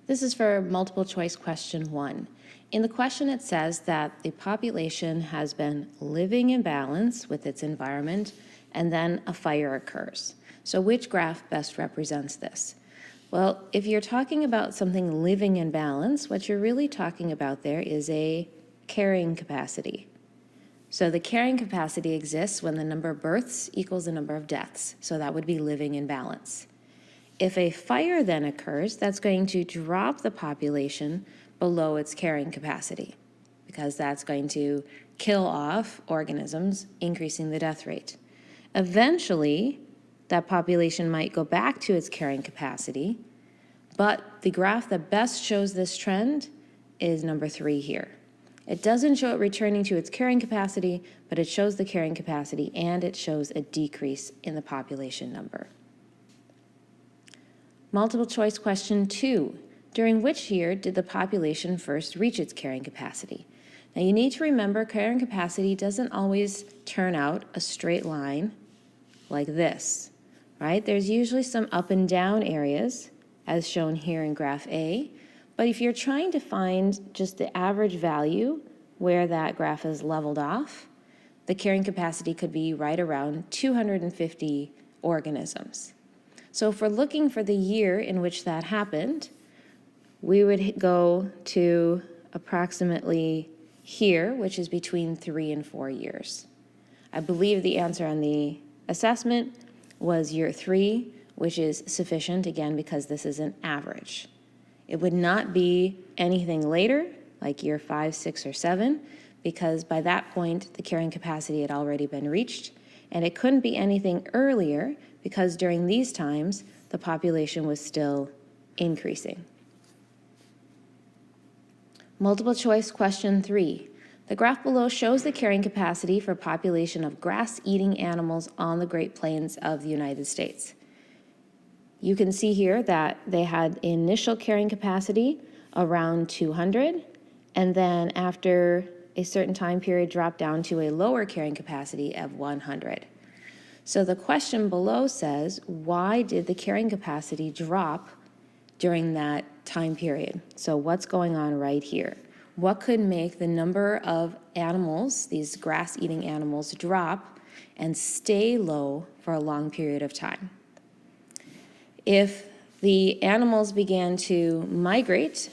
This is for multiple choice question 1. In the question it says that the population has been living in balance with its environment and then a fire occurs. So which graph best represents this? Well, if you're talking about something living in balance, what you're really talking about there is a carrying capacity. So the carrying capacity exists when the number of births equals the number of deaths. So that would be living in balance. If a fire then occurs, that's going to drop the population below its carrying capacity because that's going to kill off organisms, increasing the death rate. Eventually, that population might go back to its carrying capacity, but the graph that best shows this trend is number 3 here. It doesn't show it returning to its carrying capacity, but it shows the carrying capacity and it shows a decrease in the population number. Multiple choice question 2. During which year did the population first reach its carrying capacity? Now you need to remember carrying capacity doesn't always turn out a straight line like this, right? There's usually some up and down areas as shown here in graph A, but if you're trying to find just the average value where that graph is leveled off, the carrying capacity could be right around 250 organisms. So if we're looking for the year in which that happened, we would go to approximately here, which is between 3 and 4 years. I believe the answer on the assessment was year 3, which is sufficient, again, because this is an average. It would not be anything later, like year 5, 6, or 7, because by that point, the carrying capacity had already been reached, and it couldn't be anything earlier because during these times, the population was still increasing. Multiple choice question 3. The graph below shows the carrying capacity for population of grass-eating animals on the Great Plains of the United States. You can see here that they had initial carrying capacity around 200, and then after a certain time period dropped down to a lower carrying capacity of 100. So the question below says, why did the carrying capacity drop during that time period? So what's going on right here? What could make the number of animals, these grass-eating animals, drop and stay low for a long period of time? If the animals began to migrate,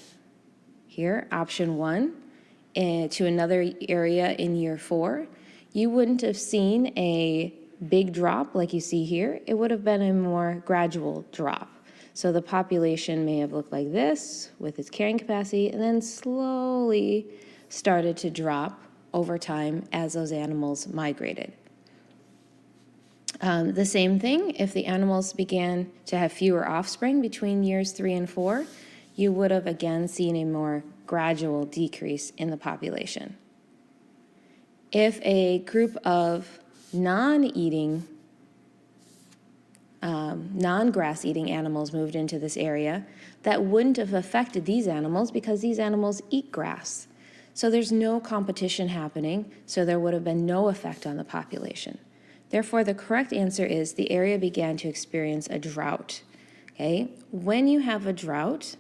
here, option 1, to another area in year 4, you wouldn't have seen a big drop like you see here. It would have been a more gradual drop. So the population may have looked like this with its carrying capacity and then slowly started to drop over time as those animals migrated. The same thing, if the animals began to have fewer offspring between years 3 and 4, you would have again seen a more gradual decrease in the population. If a group of non-grass-eating animals moved into this area, that wouldn't have affected these animals because these animals eat grass. So there's no competition happening, so there would have been no effect on the population. Therefore, the correct answer is the area began to experience a drought. Okay? When you have a drought,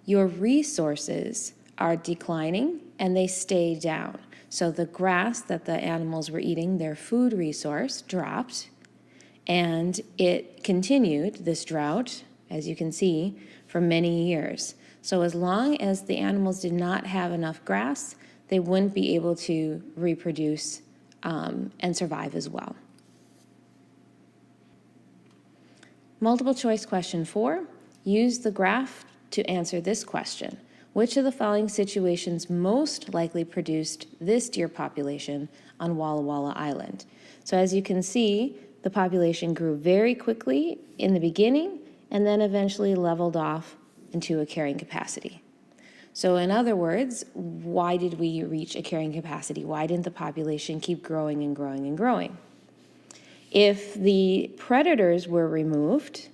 your resources are declining and they stay down. So the grass that the animals were eating, their food resource, dropped, and it continued, this drought, as you can see, for many years. So as long as the animals did not have enough grass, they wouldn't be able to reproduce and survive as well. Multiple choice question 4. Use the graph to answer this question. Which of the following situations most likely produced this deer population on Walla Walla Island? So as you can see, the population grew very quickly in the beginning and then eventually leveled off into a carrying capacity. So in other words, why did we reach a carrying capacity? Why didn't the population keep growing and growing and growing? If the predators were removed,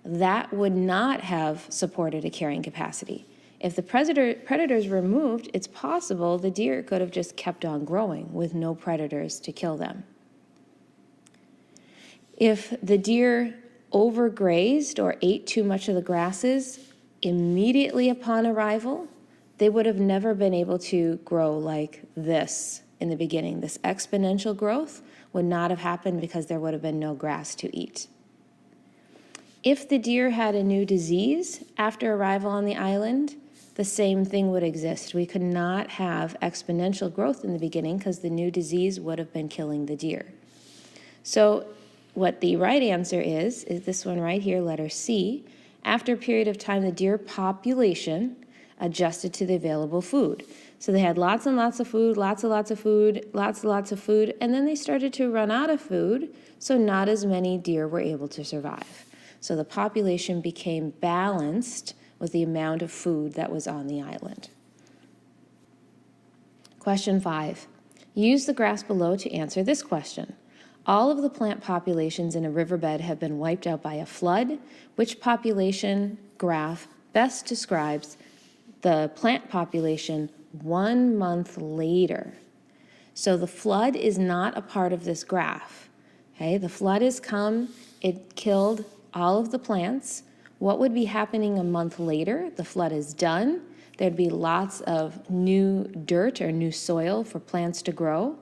that would not have supported a carrying capacity. If the predators were removed, it's possible the deer could have just kept on growing with no predators to kill them. If the deer overgrazed or ate too much of the grasses immediately upon arrival, they would have never been able to grow like this in the beginning. This exponential growth would not have happened because there would have been no grass to eat. If the deer had a new disease after arrival on the island, the same thing would exist. We could not have exponential growth in the beginning because the new disease would have been killing the deer. So what the right answer is this one right here, letter C. After a period of time, the deer population adjusted to the available food. So they had lots and lots of food, lots of food, lots of food, and then they started to run out of food, so not as many deer were able to survive. So the population became balanced with the amount of food that was on the island. Question 5. Use the graphs below to answer this question. All of the plant populations in a riverbed have been wiped out by a flood. Which population graph best describes the plant population 1 month later? So the flood is not a part of this graph. Okay, the flood has come, it killed all of the plants. What would be happening a month later? The flood is done. There'd be lots of new dirt or new soil for plants to grow.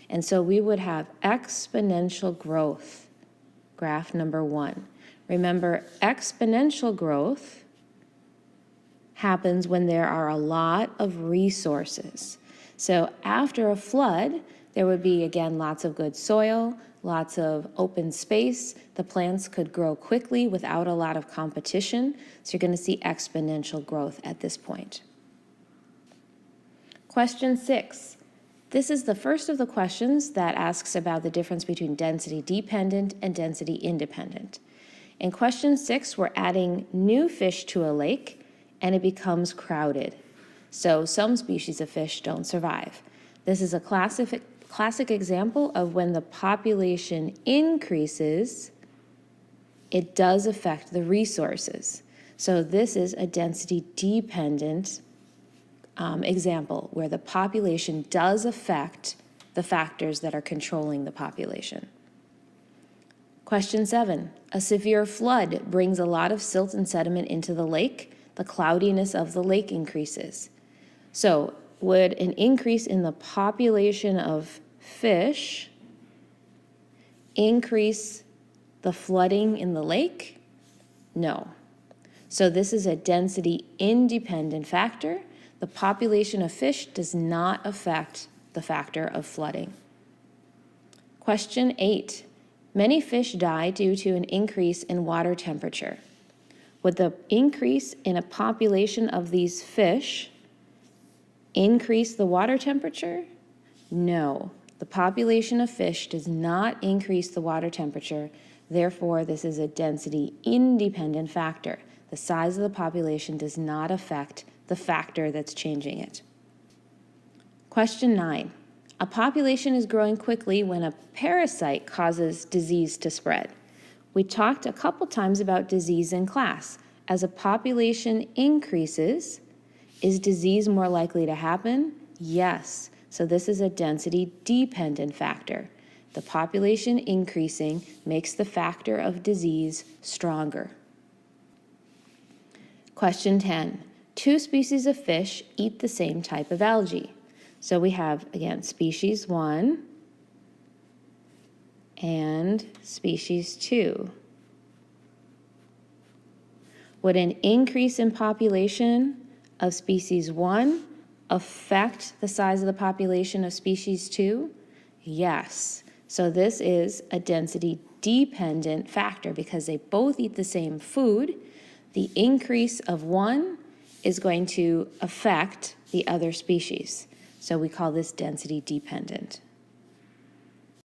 And so we would have exponential growth, graph number 1. Remember, exponential growth happens when there are a lot of resources. So after a flood, there would be, again, lots of good soil, lots of open space. The plants could grow quickly without a lot of competition. So you're going to see exponential growth at this point. Question 6. This is the first of the questions that asks about the difference between density dependent and density independent. In question 6, we're adding new fish to a lake and it becomes crowded. So some species of fish don't survive. This is a classic example of when the population increases, it does affect the resources. So this is a density dependent example where the population does affect the factors that are controlling the population. Question 7. A severe flood brings a lot of silt and sediment into the lake. The cloudiness of the lake increases. So would an increase in the population of fish increase the flooding in the lake? No. So this is a density independent factor. The population of fish does not affect the factor of flooding. Question 8. Many fish die due to an increase in water temperature. Would the increase in a population of these fish increase the water temperature? No. The population of fish does not increase the water temperature. Therefore, this is a density independent factor. The size of the population does not affect the factor that's changing it. Question 9. A population is growing quickly when a parasite causes disease to spread. We talked a couple times about disease in class. As a population increases, is disease more likely to happen? Yes. So this is a density dependent factor. The population increasing makes the factor of disease stronger. Question 10. 2 species of fish eat the same type of algae. So we have, again, species 1 and species 2. Would an increase in population of species 1 affect the size of the population of species 2? Yes. So this is a density dependent factor because they both eat the same food. The increase of one is going to affect the other species. So we call this density dependent.